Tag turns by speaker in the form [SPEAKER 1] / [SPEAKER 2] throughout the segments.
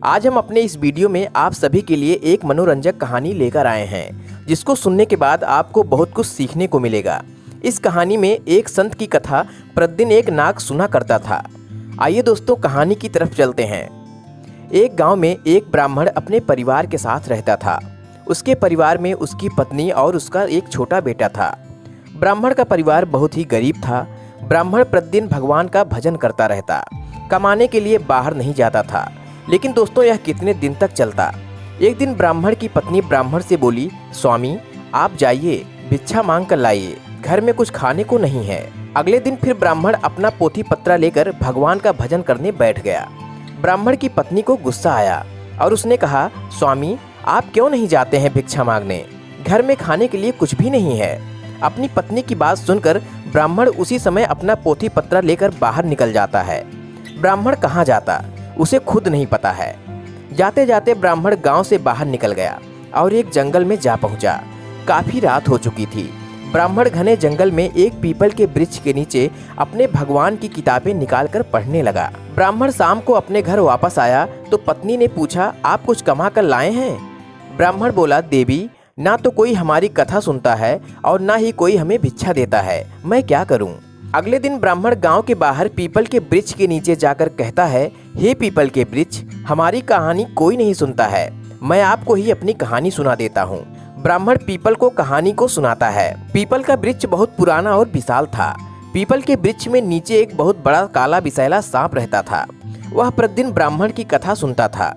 [SPEAKER 1] आज हम अपने इस वीडियो में आप सभी के लिए एक मनोरंजक कहानी लेकर आए हैं, जिसको सुनने के बाद आपको बहुत कुछ सीखने को मिलेगा। इस कहानी में एक संत की कथा प्रतिदिन एक नाग सुना करता था। आइए दोस्तों, कहानी की तरफ चलते हैं। एक गांव में एक ब्राह्मण अपने परिवार के साथ रहता था। उसके परिवार में उसकी पत्नी और उसका एक छोटा बेटा था। ब्राह्मण का परिवार बहुत ही गरीब था। ब्राह्मण प्रतिदिन भगवान का भजन करता रहता, कमाने के लिए बाहर नहीं जाता था। लेकिन दोस्तों, यह कितने दिन तक चलता। एक दिन ब्राह्मण की पत्नी ब्राह्मण से बोली, स्वामी आप जाइए, भिक्षा मांग कर लाइए, घर में कुछ खाने को नहीं है। अगले दिन फिर ब्राह्मण अपना पोथी पत्रा लेकर भगवान का भजन करने बैठ गया। ब्राह्मण की पत्नी को गुस्सा आया और उसने कहा, स्वामी आप क्यों नहीं जाते हैं भिक्षा मांगने, घर में खाने के लिए कुछ भी नहीं है। अपनी पत्नी की बात सुनकर ब्राह्मण उसी समय अपना पोथी पत्रा लेकर बाहर निकल जाता है। ब्राह्मण कहाँ जाता उसे खुद नहीं पता है। जाते जाते ब्राह्मण गांव से बाहर निकल गया और एक जंगल में जा पहुंचा। काफी रात हो चुकी थी। ब्राह्मण घने जंगल में एक पीपल के वृक्ष के नीचे अपने भगवान की किताबें निकालकर पढ़ने लगा। ब्राह्मण शाम को अपने घर वापस आया तो पत्नी ने पूछा, आप कुछ कमा कर लाए हैं? ब्राह्मण बोला, देवी ना तो कोई हमारी कथा सुनता है और ना ही कोई हमें भिक्षा देता है, मैं क्या करूं? अगले दिन ब्राह्मण गांव के बाहर पीपल के वृक्ष के नीचे जाकर कहता है, हे पीपल के वृक्ष, हमारी कहानी कोई नहीं सुनता है, मैं आपको ही अपनी कहानी सुना देता हूँ। ब्राह्मण पीपल को कहानी को सुनाता है। पीपल का वृक्ष बहुत पुराना और विशाल था। पीपल के वृक्ष में नीचे एक बहुत बड़ा काला विषैला सांप रहता था। वह प्रतिदिन ब्राह्मण की कथा सुनता था।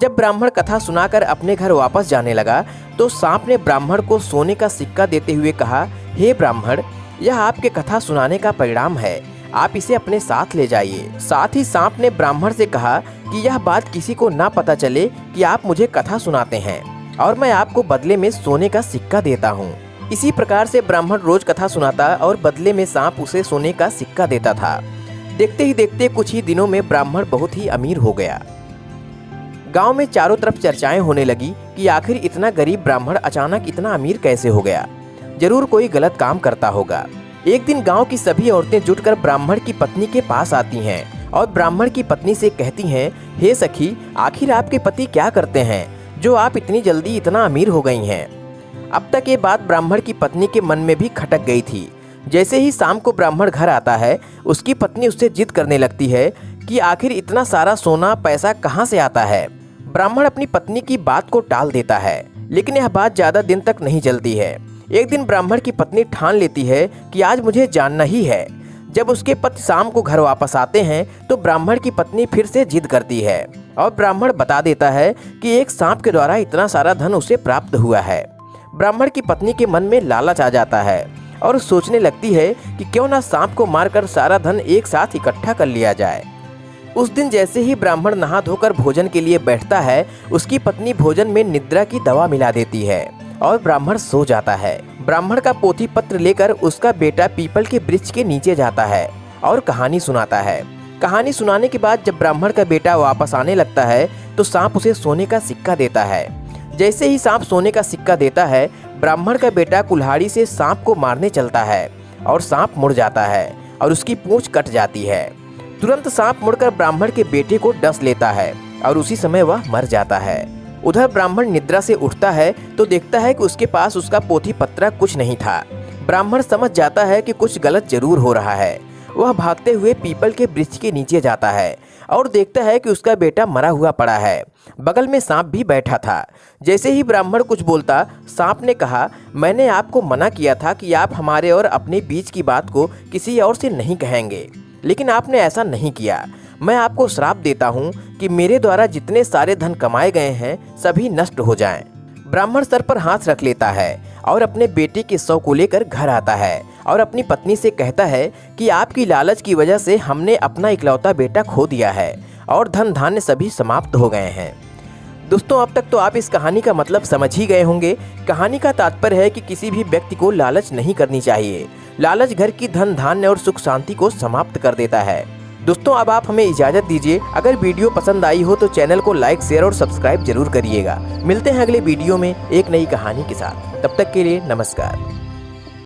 [SPEAKER 1] जब ब्राह्मण कथा सुनाकर अपने घर वापस जाने लगा तो सांप ने ब्राह्मण को सोने का सिक्का देते हुए कहा, हे ब्राह्मण, यह आपके कथा सुनाने का परिणाम है, आप इसे अपने साथ ले जाइए। साथ ही सांप ने ब्राह्मण से कहा कि यह बात किसी को ना पता चले कि आप मुझे कथा सुनाते हैं और मैं आपको बदले में सोने का सिक्का देता हूँ। इसी प्रकार से ब्राह्मण रोज कथा सुनाता और बदले में सांप उसे सोने का सिक्का देता था। देखते ही देखते कुछ ही दिनों में ब्राह्मण बहुत ही अमीर हो गया। गांव में चारों तरफ चर्चाएं होने लगी कि आखिर इतना गरीब ब्राह्मण अचानक इतना अमीर कैसे हो गया, जरूर कोई गलत काम करता होगा। एक दिन गांव की सभी औरतें जुटकर ब्राह्मण की पत्नी के पास आती हैं और ब्राह्मण की पत्नी से कहती हैं, हे सखी, आखिर आपके पति क्या करते हैं जो आप इतनी जल्दी इतना अमीर हो गई हैं? अब तक ये बात ब्राह्मण की पत्नी के मन में भी खटक गई थी। जैसे ही शाम को ब्राह्मण घर आता है, उसकी पत्नी उससे जिद करने लगती है कि आखिर इतना सारा सोना पैसा कहाँ से आता है। ब्राह्मण अपनी पत्नी की बात को टाल देता है, लेकिन यह बात ज्यादा दिन तक नहीं चलती है। एक दिन ब्राह्मण की पत्नी ठान लेती है कि आज मुझे जानना ही है। जब उसके पति शाम को घर वापस आते हैं तो ब्राह्मण की पत्नी फिर से जिद करती है और ब्राह्मण बता देता है कि एक सांप के द्वारा इतना सारा धन उसे प्राप्त हुआ है। ब्राह्मण की पत्नी के मन में लालच आ जाता है और सोचने लगती है कि क्यों ना सांप को मारकर सारा धन एक साथ इकट्ठा कर लिया जाए। उस दिन जैसे ही ब्राह्मण नहा धोकर भोजन के लिए बैठता है, उसकी पत्नी भोजन में निद्रा की दवा मिला देती है और ब्राह्मण सो जाता है। ब्राह्मण का पोथी पत्र लेकर उसका बेटा पीपल के वृक्ष के नीचे जाता है और कहानी सुनाता है। कहानी सुनाने के बाद जब ब्राह्मण का बेटा वापस आने लगता है तो सांप उसे सोने का सिक्का देता है। जैसे ही सांप सोने का सिक्का देता है, ब्राह्मण का बेटा कुल्हाड़ी से सांप को मारने चलता है और सांप मुड़ जाता है और उसकी पूंछ कट जाती है। तुरंत सांप मुड़कर ब्राह्मण के बेटे को डस लेता है और उसी समय वह मर जाता है। उधर ब्राह्मण निद्रा से उठता है तो देखता है कि उसके पास उसका पोथी पत्रा कुछ नहीं था। ब्राह्मण समझ जाता है कि कुछ गलत जरूर हो रहा है। वह भागते हुए पीपल के वृक्ष के नीचे जाता है और देखता है कि उसका बेटा मरा हुआ पड़ा है। बगल में सांप भी बैठा था। जैसे ही ब्राह्मण कुछ बोलता, सांप ने कहा, मैंने आपको मना किया था कि आप हमारे और अपने बीच की बात को किसी और से नहीं कहेंगे, लेकिन आपने ऐसा नहीं किया। मैं आपको श्राप देता हूँ कि मेरे द्वारा जितने सारे धन कमाए गए हैं सभी नष्ट हो जाएं। ब्राह्मण सर पर हाथ रख लेता है और अपने बेटे के शव को लेकर घर आता है और अपनी पत्नी से कहता है कि आपकी लालच की वजह से हमने अपना इकलौता बेटा खो दिया है और धन धान्य सभी समाप्त हो गए हैं। दोस्तों, अब तक तो आप इस कहानी का मतलब समझ ही गए होंगे। कहानी का तात्पर्य है कि किसी भी व्यक्ति को लालच नहीं करनी चाहिए। लालच घर की धन धान्य और सुख शांति को समाप्त कर देता है। दोस्तों, अब आप हमें इजाज़त दीजिए। अगर वीडियो पसंद आई हो तो चैनल को लाइक, शेयर और सब्सक्राइब जरूर करिएगा। मिलते हैं अगले वीडियो में एक नई कहानी के साथ। तब तक के लिए नमस्कार।